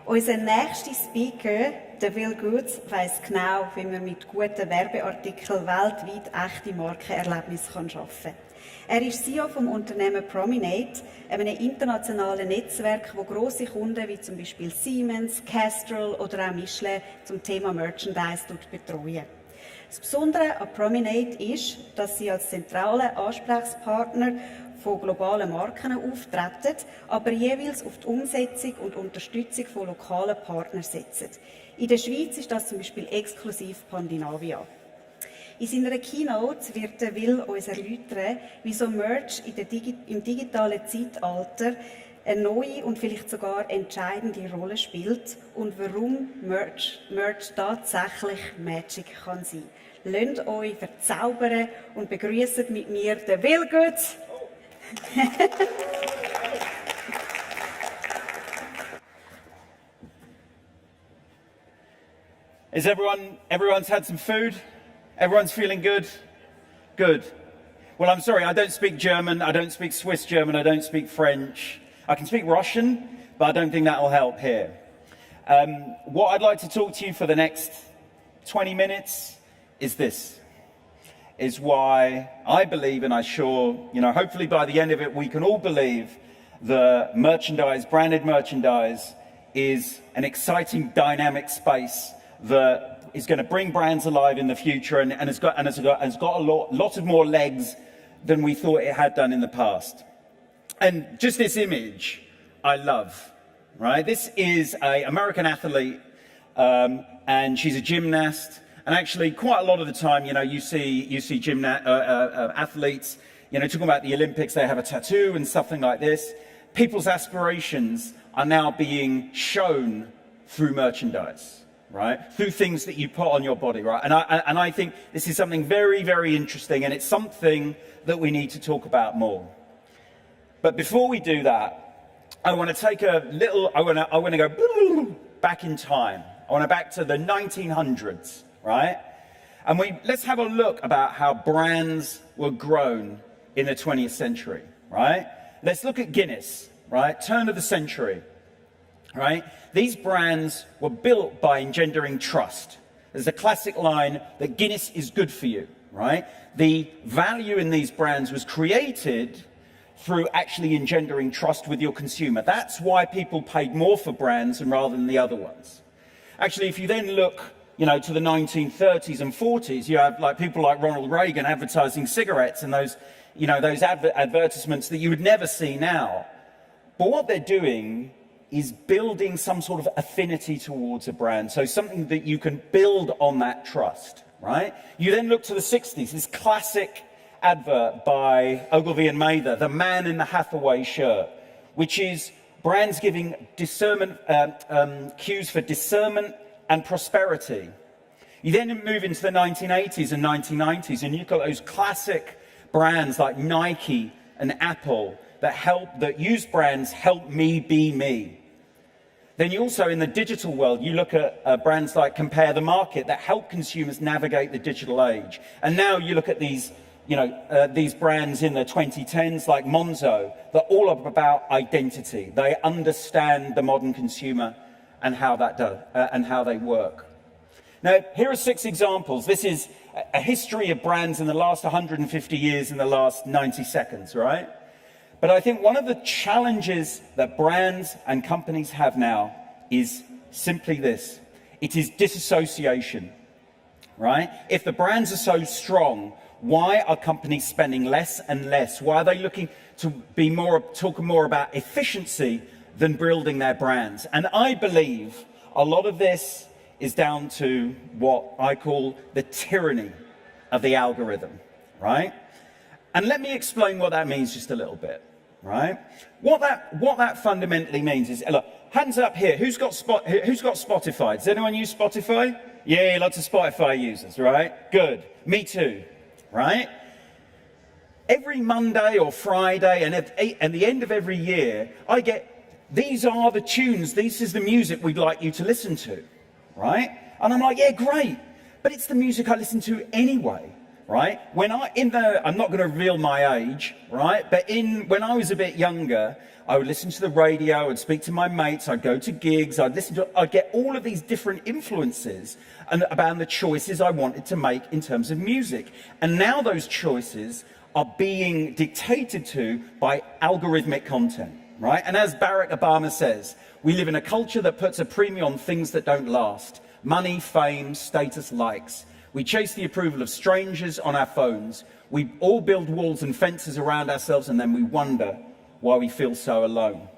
Unser nächster Speaker, der Will Goods, weiss genau, wie man mit guten Werbeartikeln weltweit echte Markenerlebnisse schaffen kann. Er ist CEO vom Unternehmen Prominate, einem internationalen Netzwerk, das grosse Kunden wie zum Beispiel Siemens, Castrol oder auch Michelin zum Thema Merchandise betreuen. Das Besondere an Prominate ist, dass sie als zentraler Ansprechpartner von globalen Marken auftreten, aber jeweils auf die Umsetzung und Unterstützung von lokalen Partnern setzen. In der Schweiz ist das zum Beispiel exklusiv Skandinavien. In seiner Keynote wird Will uns erläutern, wieso Merch im digitalen Zeitalter eine neue und vielleicht sogar entscheidende Rolle spielt und warum Merch tatsächlich Magic kann sein. Lasst euch verzaubern und begrüßt mit mir den Will Goods. Is everyone's had some food? Everyone's feeling good? Good. Well, I'm sorry, I don't speak German, I don't speak Swiss German, I don't speak French. I can speak Russian, but I don't think that'll help here. What I'd like to talk to you for the next 20 minutes is this. Is why I believe, and I'm sure, hopefully by the end of it, we can all believe that merchandise, branded merchandise, is an exciting, dynamic space that is going to bring brands alive in the future and has got a lot of more legs than we thought it had done in the past. And just this image, I love, right? This is an American athlete, and she's a gymnast. And actually, quite a lot of the time, you see athletes, talking about the Olympics, they have a tattoo and something like this. People's aspirations are now being shown through merchandise, right? Through things that you put on your body, right? And I think this is something very, very interesting, and it's something that we need to talk about more. But before we do that, I want to take I want to go back in time. I want to back to the 1900s. Right? And let's have a look about how brands were grown in the 20th century, right? Let's look at Guinness, right? Turn of the century, right? These brands were built by engendering trust. There's a classic line that Guinness is good for you, right? The value in these brands was created through actually engendering trust with your consumer. That's why people paid more for brands rather than the other ones. Actually, if you then look to the 1930s and 40s, you have people like Ronald Reagan advertising cigarettes and those advertisements that you would never see now. But what they're doing is building some sort of affinity towards a brand, so something that you can build on that trust, right? You then look to the 60s, this classic advert by Ogilvy and Mather, the man in the Hathaway shirt, which is brands giving discernment, cues for discernment and prosperity. You then move into the 1980s and 1990s, and you've got those classic brands like Nike and Apple that use brands help me be me. Then you also, in the digital world, you look at brands like Compare the Market that help consumers navigate the digital age. And now you look at these brands in the 2010s like Monzo that are all about identity. They understand the modern consumer and how they work. Now, here are 6 examples. This is a history of brands in the last 150 years in the last 90 seconds, right? But I think one of the challenges that brands and companies have now is simply this. It is disassociation, right? If the brands are so strong, why are companies spending less and less? Why are they looking to talk more about efficiency than building their brands? And I believe a lot of this is down to what I call the tyranny of the algorithm, right? And let me explain what that means just a little bit, right? What that fundamentally means is, look, hands up here, who's got Spotify? Does anyone use Spotify? Yeah, lots of Spotify users, right? Good, me too, right? Every Monday or Friday and at the end of every year, I get, these are the tunes, this is the music we'd like you to listen to, right? And I'm like, yeah, great, but it's the music I listen to anyway. right? I'm not going to reveal my age, right? But when I was a bit younger, I would listen to the radio, I'd speak to my mates, I'd go to gigs, I'd get all of these different influences about the choices I wanted to make in terms of music. And now those choices are being dictated to by algorithmic content, right? And as Barack Obama says, we live in a culture that puts a premium on things that don't last. Money, fame, status, likes. We chase the approval of strangers on our phones. We all build walls and fences around ourselves, and then we wonder why we feel so alone.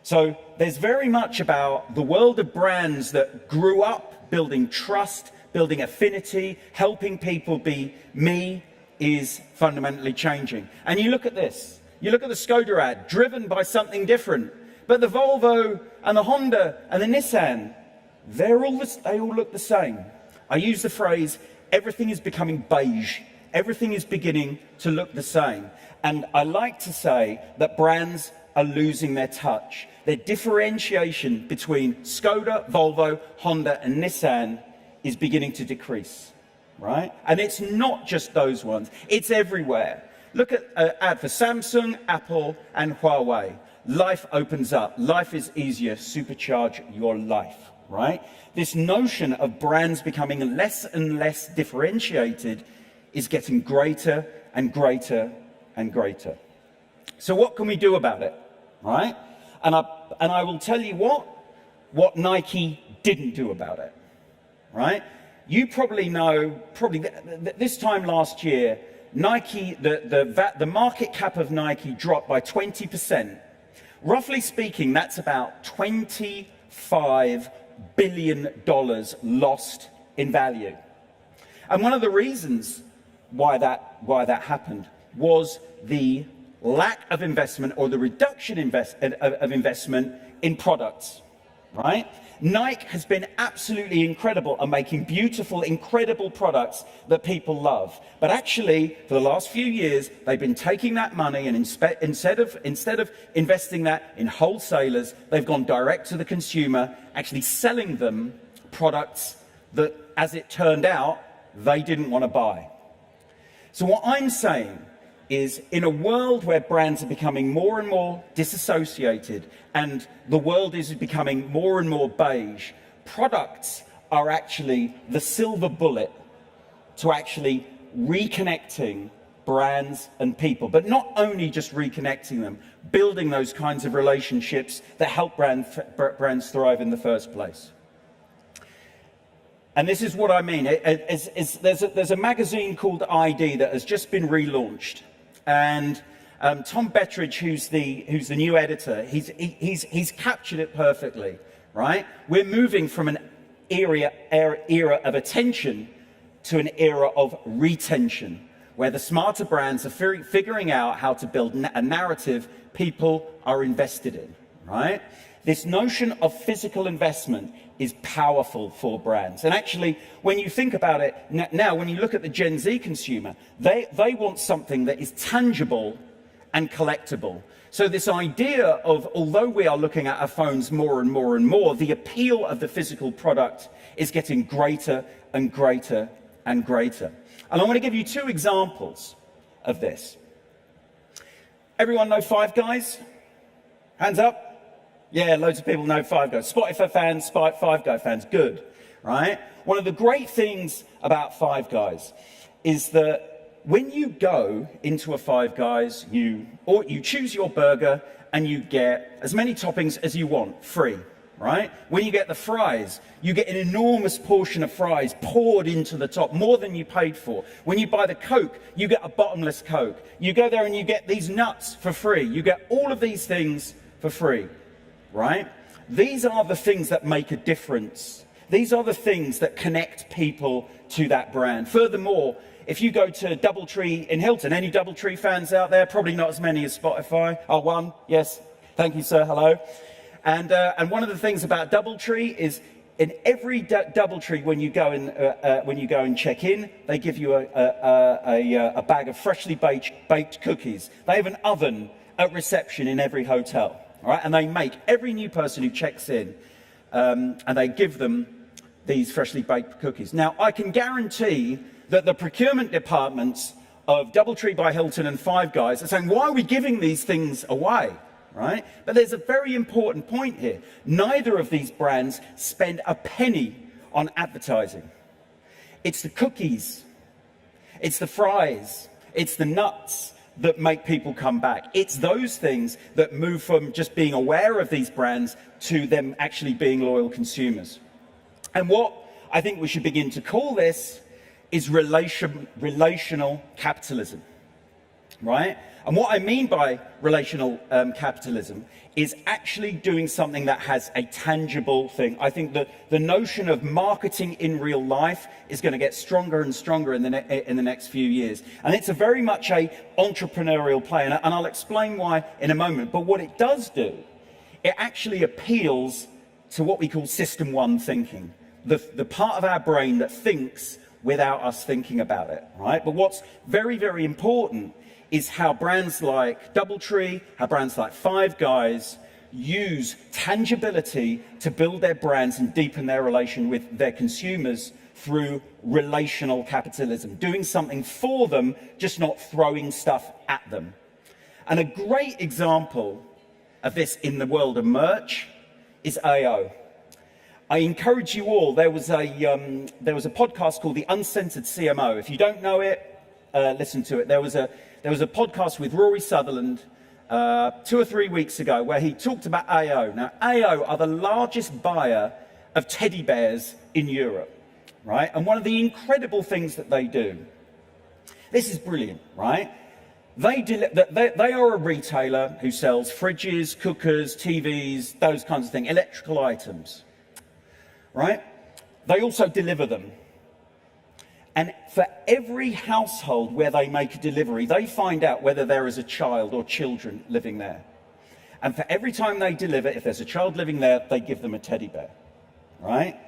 So there's very much about the world of brands that grew up building trust, building affinity, helping people be me, is fundamentally changing. And you look at this. You look at the Skoda ad, driven by something different. But the Volvo and the Honda and the Nissan, they all look the same. I use the phrase, everything is becoming beige. Everything is beginning to look the same. And I like to say that brands are losing their touch. Their differentiation between Skoda, Volvo, Honda and Nissan is beginning to decrease, right? And it's not just those ones, it's everywhere. Look at an ad for Samsung, Apple and Huawei. Life opens up, life is easier, supercharge your life, right? This notion of brands becoming less and less differentiated is getting greater and greater and greater. So what can we do about it, right? And I will tell you what Nike didn't do about it, right? You probably know, this time last year, Nike, the market cap of Nike dropped by 20%. Roughly speaking, that's about $25 billion lost in value. And one of the reasons why that happened was the lack of investment or the reduction of investment in products, right? Nike has been absolutely incredible at making beautiful, incredible products that people love. But actually, for the last few years, they've been taking that money and instead of investing that in wholesalers, they've gone direct to the consumer, actually selling them products that, as it turned out, they didn't want to buy. So what I'm saying is, in a world where brands are becoming more and more disassociated and the world is becoming more and more beige, products are actually the silver bullet to actually reconnecting brands and people. But not only just reconnecting them, building those kinds of relationships that help brands thrive in the first place. And this is what I mean. There's a magazine called ID that has just been relaunched. And Tom Bettridge, who's the new editor, he's captured it perfectly, right? We're moving from an era of attention to an era of retention, where the smarter brands are figuring out how to build a narrative people are invested in, right? This notion of physical investment is powerful for brands. And actually, when you think about it now, when you look at the Gen Z consumer, they want something that is tangible and collectible. So this idea of, although we are looking at our phones more and more and more, the appeal of the physical product is getting greater and greater and greater. And I want to give you two examples of this. Everyone know Five Guys? Hands up. Yeah, loads of people know Five Guys. Spotify fans, Five Guys fans, good, right? One of the great things about Five Guys is that when you go into a Five Guys, you choose your burger and you get as many toppings as you want, free, right? When you get the fries, you get an enormous portion of fries poured into the top, more than you paid for. When you buy the Coke, you get a bottomless Coke. You go there and you get these nuts for free. You get all of these things for free. Right? These are the things that make a difference. These are the things that connect people to that brand. Furthermore, if you go to Doubletree in Hilton, any Doubletree fans out there? Probably not as many as Spotify. Oh, one. Yes. Thank you, sir. Hello. And one of the things about Doubletree is, in every Doubletree, when you go and check in, they give you a bag of freshly baked cookies. They have an oven at reception in every hotel. All right, and they make every new person who checks in, and they give them these freshly baked cookies. Now, I can guarantee that the procurement departments of DoubleTree by Hilton and Five Guys are saying, why are we giving these things away, right? But there's a very important point here. Neither of these brands spend a penny on advertising. It's the cookies, it's the fries, it's the nuts that make people come back. It's those things that move from just being aware of these brands to them actually being loyal consumers. And what I think we should begin to call this is relational capitalism, right? And what I mean by relational capitalism is actually doing something that has a tangible thing. I think that the notion of marketing in real life is going to get stronger and stronger in the next few years. And it's a very much a entrepreneurial play, and I'll explain why in a moment. But what it does do, it actually appeals to what we call system one thinking, the part of our brain that thinks without us thinking about it, right? But what's very, very important is how brands like DoubleTree, how brands like Five Guys use tangibility to build their brands and deepen their relation with their consumers through relational capitalism, doing something for them, just not throwing stuff at them. And a great example of this in the world of merch is AO. I encourage you all, there was a podcast called The Uncensored CMO. If you don't know it, listen to it. There was a podcast with Rory Sutherland 2 or 3 weeks ago where he talked about AO. Now, AO are the largest buyer of teddy bears in Europe, right? And one of the incredible things that they do, this is brilliant, right? They are a retailer who sells fridges, cookers, TVs, those kinds of things, electrical items, right? They also deliver them. And for every household where they make a delivery, they find out whether there is a child or children living there. And for every time they deliver, if there's a child living there, they give them a teddy bear, right?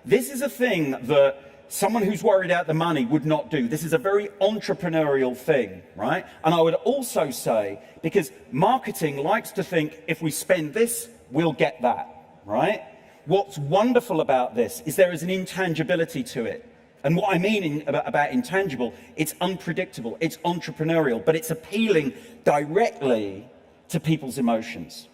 This is a thing that someone who's worried about the money would not do. This is a very entrepreneurial thing, right? And I would also say, because marketing likes to think, if we spend this, we'll get that, right? What's wonderful about this is there is an intangibility to it. And what I mean about intangible, it's unpredictable, it's entrepreneurial, but it's appealing directly to people's emotions.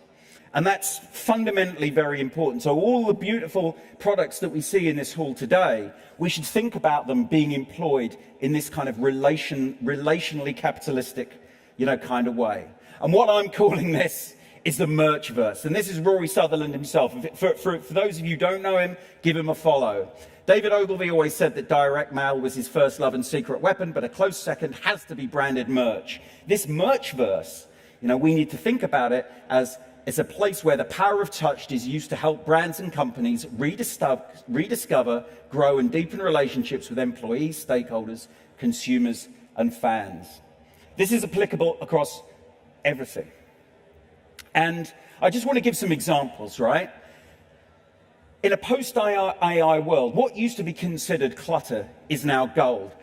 And that's fundamentally very important. So all the beautiful products that we see in this hall today, we should think about them being employed in this kind of relationally capitalistic, kind of way. And what I'm calling this is the merchverse. And this is Rory Sutherland himself. For those of you who don't know him, give him a follow. David Ogilvy always said that direct mail was his first love and secret weapon, but a close second has to be branded merch. This merchverse, we need to think about it as it's a place where the power of touch is used to help brands and companies rediscover, grow and deepen relationships with employees, stakeholders, consumers and fans. This is applicable across everything. And I just want to give some examples, right? In a post-AI world, what used to be considered clutter is now gold.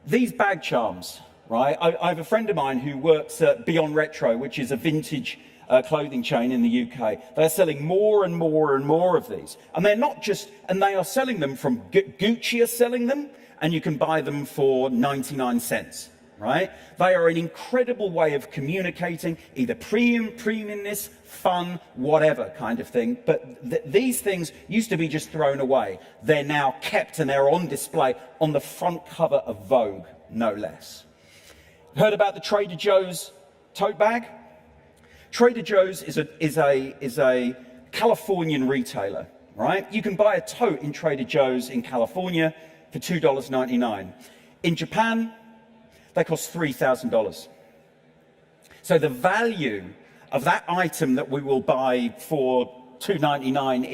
These bag charms, right? I have a friend of mine who works at Beyond Retro, which is a vintage clothing chain in the UK. They're selling more and more and more of these. And they're not just, and they are selling them from, Gucci are selling them, and you can buy them for 99 cents, right? They are an incredible way of communicating, either premiumness, fun, whatever kind of thing. But these things used to be just thrown away. They're now kept and they're on display on the front cover of Vogue, no less. Heard about the Trader Joe's tote bag? Trader Joe's is a Californian retailer, right? You can buy a tote in Trader Joe's in California for $2.99. In Japan, they cost $3,000. So the value of that item that we will buy for $2.99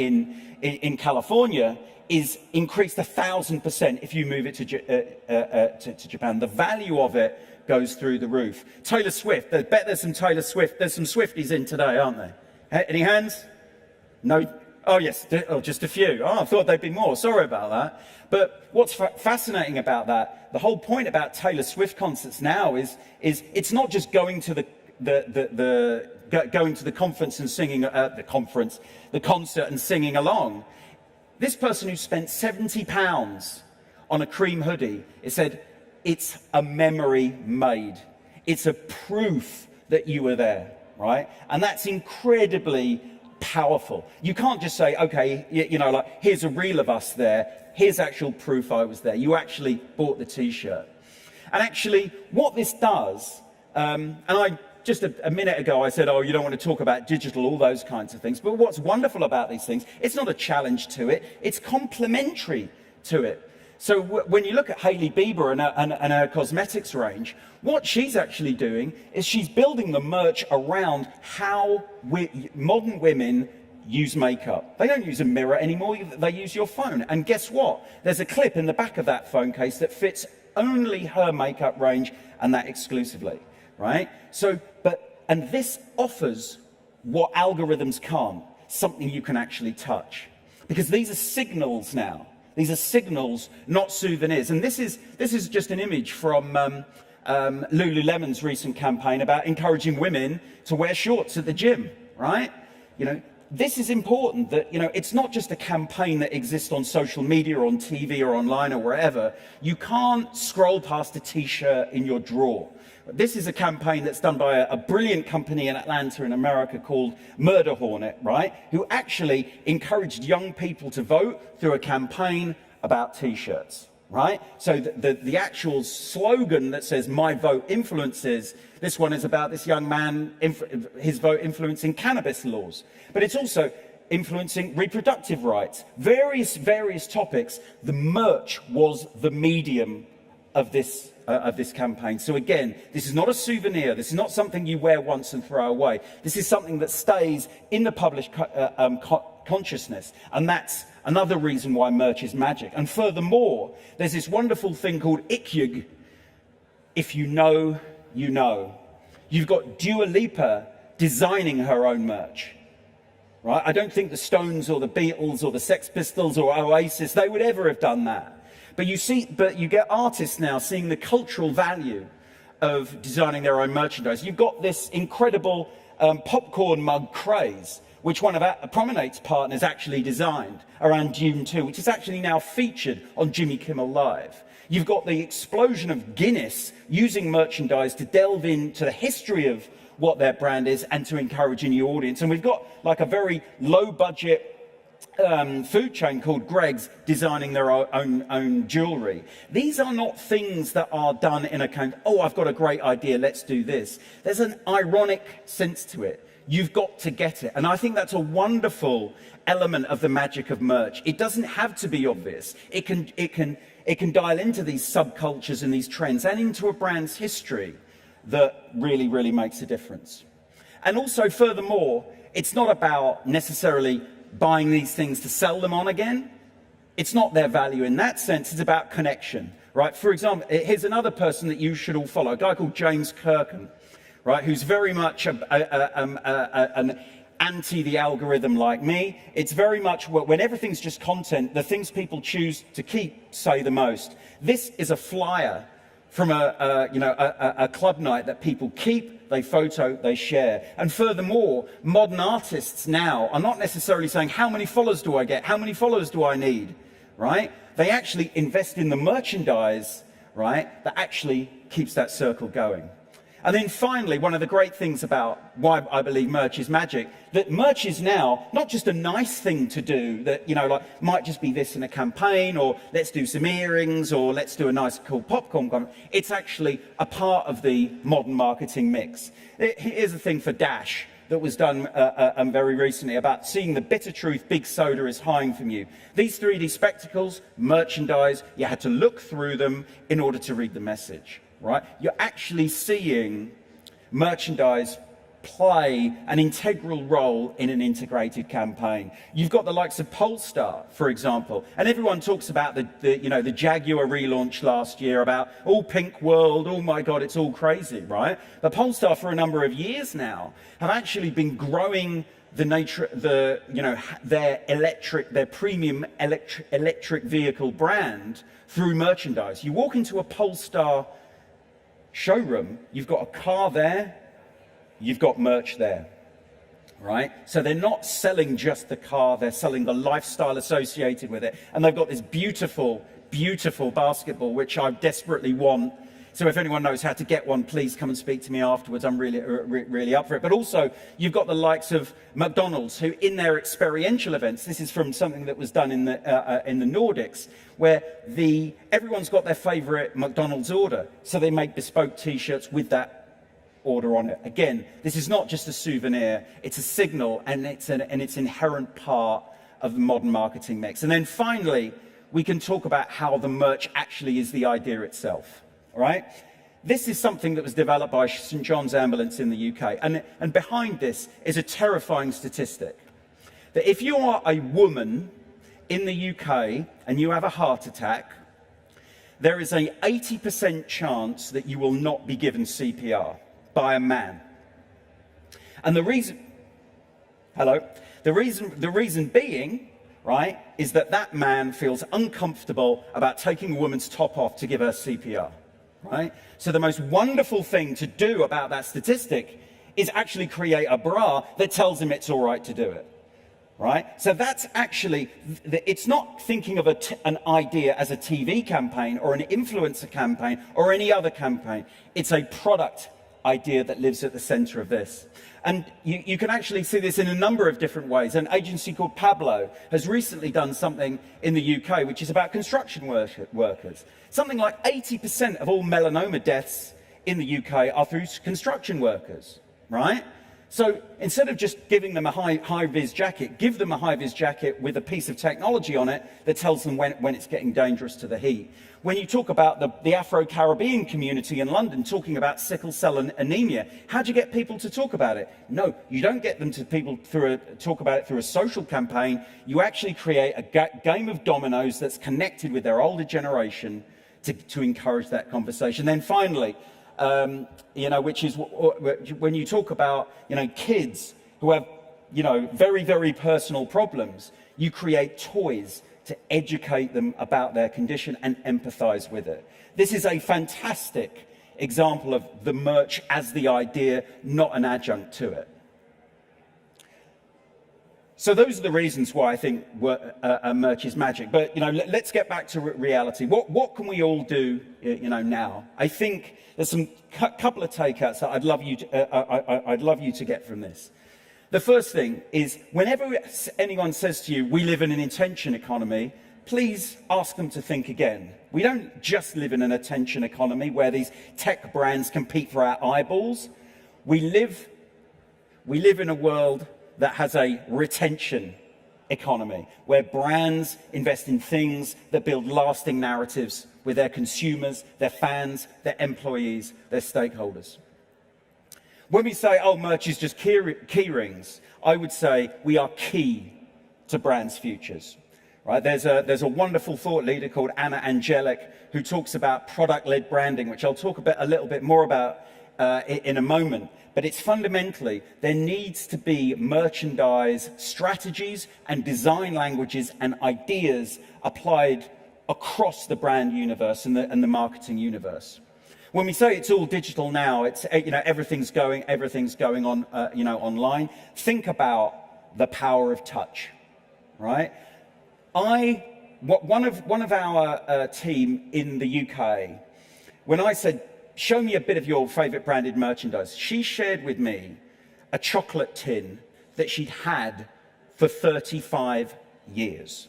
in California is increased 1,000% if you move it to Japan. The value of it goes through the roof. Taylor Swift, I bet there's some Taylor Swift, there's some Swifties in today, aren't there? Any hands? No? Oh yes, just a few. Oh, I thought there'd be more, sorry about that. But what's fascinating about that, the whole point about Taylor Swift concerts now is it's not just going to going to the conference and singing the concert and singing along. This person who spent £70 on a cream hoodie, it said, "It's a memory made." It's a proof that you were there, right? And that's incredibly powerful. You can't just say, okay, like, here's a reel of us there. Here's actual proof I was there. You actually bought the t-shirt. And actually, what this does, and I just a minute ago I said, oh, you don't want to talk about digital, all those kinds of things. But what's wonderful about these things, it's not a challenge to it. It's complementary to it. So when you look at Hailey Bieber and her cosmetics range, what she's actually doing is she's building the merch around how modern women use makeup. They don't use a mirror anymore, they use your phone. And guess what? There's a clip in the back of that phone case that fits only her makeup range, and that exclusively, right? And this offers what algorithms can't, something you can actually touch. Because these are signals now. These are signals, not souvenirs. And this is just an image from Lululemon's recent campaign about encouraging women to wear shorts at the gym, right? This is important that, it's not just a campaign that exists on social media or on TV or online or wherever. You can't scroll past a t-shirt in your drawer. This is a campaign that's done by a brilliant company in Atlanta in America called Murder Hornet, right? Who actually encouraged young people to vote through a campaign about t-shirts, right? So the actual slogan that says, "My vote influences," this one is about this young man, his vote influencing cannabis laws. But it's also influencing reproductive rights, various topics. The merch was the medium of this campaign. So again, this is not a souvenir. This is not something you wear once and throw away. This is something that stays in the public consciousness. And that's another reason why merch is magic. And furthermore, there's this wonderful thing called ikyug. If you know, you know. You've got Dua Lipa designing her own merch. Right? I don't think the Stones or the Beatles or the Sex Pistols or Oasis, they would ever have done that. But you get artists now seeing the cultural value of designing their own merchandise. You've got this incredible popcorn mug craze, which one of Prominate's partners actually designed around June 2, which is actually now featured on Jimmy Kimmel Live. You've got the explosion of Guinness using merchandise to delve into the history of what their brand is and to encourage a new audience. And we've got like a very low budget food chain called Greg's designing their own jewelry. These are not things that are done in a kind of, oh, I've got a great idea, let's do this. There's an ironic sense to it. You've got to get it. And I think that's a wonderful element of the magic of merch. It doesn't have to be obvious. It can dial into these subcultures and these trends and into a brand's history that really, really makes a difference. And also, furthermore, it's not about necessarily buying these things to sell them on again. It's not their value in that sense. It's about connection, right? For example, here's another person that you should all follow, a guy called James Kirkham, right? Who's very much an anti the algorithm like me. It's very much when everything's just content, the things people choose to keep say the most. This is a flyer from a club night that people keep, they photo, they share. And furthermore, modern artists now are not necessarily saying, how many followers do I get? How many followers do I need? Right? They actually invest in the merchandise, right, that actually keeps that circle going. And then finally, one of the great things about why I believe merch is magic, that merch is now not just a nice thing to do that, like might just be this in a campaign, or let's do some earrings, or let's do a nice cool popcorn. It's actually a part of the modern marketing mix. Here's the thing for Dash that was done very recently about seeing the bitter truth big soda is hiding from you. These 3D spectacles, merchandise, you had to look through them in order to read the message. Right? You're actually seeing merchandise play an integral role in an integrated campaign. You've got the likes of Polestar, for example, and everyone talks about the Jaguar relaunch last year, about all pink world, oh my God, it's all crazy, right? But Polestar for a number of years now have actually been growing their premium electric vehicle brand through merchandise. You walk into a Polestar showroom, you've got a car there, you've got merch there, right? So they're not selling just the car, they're selling the lifestyle associated with it. And they've got this beautiful beautiful basketball, which I desperately want. So if anyone knows how to get one, please come and speak to me afterwards. I'm really up for it. But also, you've got the likes of McDonald's, who in their experiential events, this is from something that was done in the Nordics, where everyone's got their favourite McDonald's order. So they make bespoke T-shirts with that order on it. Again, this is not just a souvenir, it's a signal, and it's an inherent part of the modern marketing mix. And then finally, we can talk about how the merch actually is the idea itself. All right? This is something that was developed by St John's Ambulance in the UK. And behind this is a terrifying statistic. That if you are a woman in the UK and you have a heart attack, there is an 80% chance that you will not be given CPR by a man. And the reason being, right, is that man feels uncomfortable about taking a woman's top off to give her CPR. Right? So the most wonderful thing to do about that statistic is actually create a bra that tells him it's all right to do it. Right? So that's actually, it's not thinking of an idea as a TV campaign or an influencer campaign or any other campaign. It's a product idea that lives at the center of this. And you can actually see this in a number of different ways. An agency called Pablo has recently done something in the UK, which is about construction workers. Something like 80% of all melanoma deaths in the UK are through construction workers, right? So instead of just giving them a high-vis jacket, give them a high-vis jacket with a piece of technology on it that tells them when it's getting dangerous to the heat. When you talk about the Afro-Caribbean community in London talking about sickle cell anemia, how do you get people to talk about it? No, you don't get them to talk about it through a social campaign. You actually create a game of dominoes that's connected with their older generation to encourage that conversation. Then finally, which is when you talk about, kids who have, very, very personal problems, you create toys to educate them about their condition and empathize with it. This is a fantastic example of the merch as the idea, not an adjunct to it. So those are the reasons why I think merch is magic. But let's get back to reality. What can we all do, now? I think there's some couple of takeouts that I'd love you to get from this. The first thing is, whenever anyone says to you, "We live in an attention economy," please ask them to think again. We don't just live in an attention economy where these tech brands compete for our eyeballs. We live in a world that has a retention economy, where brands invest in things that build lasting narratives with their consumers, their fans, their employees, their stakeholders. When we say, oh, merch is just key rings, I would say we are key to brands' futures. Right? There's a wonderful thought leader called Anna Angelic who talks about product-led branding, which I'll talk a little bit more about in a moment. But it's fundamentally, there needs to be merchandise strategies and design languages and ideas applied across the brand universe and the marketing universe. When we say it's all digital now, it's everything's going on online. Think about the power of touch, right? One of our team in the UK, when I said, "Show me a bit of your favorite branded merchandise," she shared with me a chocolate tin that she'd had for 35 years.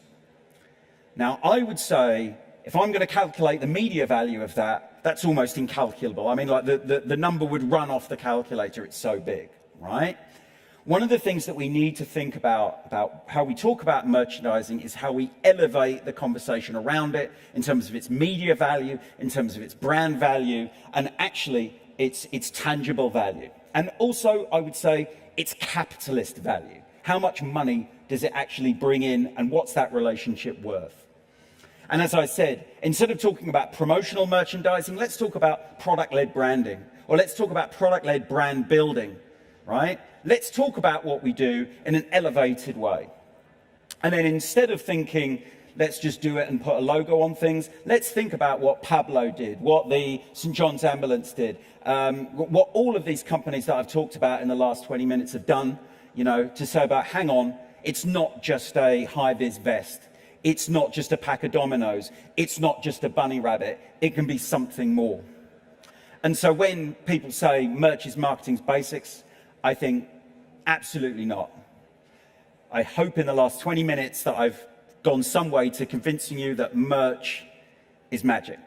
Now, I would say, if I'm going to calculate the media value of that, that's almost incalculable. I mean, like the number would run off the calculator. It's so big, right? One of the things that we need to think about how we talk about merchandising is how we elevate the conversation around it in terms of its media value, in terms of its brand value, and actually its tangible value. And also, I would say, its capitalist value. How much money does it actually bring in, and what's that relationship worth? And as I said, instead of talking about promotional merchandising, let's talk about product-led branding, or let's talk about product-led brand building, right? Let's talk about what we do in an elevated way. And then instead of thinking, let's just do it and put a logo on things, let's think about what Pablo did, what the St John's Ambulance did, what all of these companies that I've talked about in the last 20 minutes have done, to say about, hang on, it's not just a high-vis vest. It's not just a pack of dominoes. It's not just a bunny rabbit. It can be something more. And so when people say merch is marketing's basics, I think absolutely not. I hope in the last 20 minutes that I've gone some way to convincing you that merch is magic.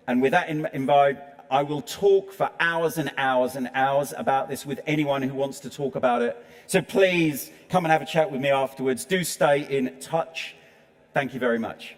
And with that in mind, I will talk for hours and hours and hours about this with anyone who wants to talk about it. So please come and have a chat with me afterwards. Do stay in touch. Thank you very much.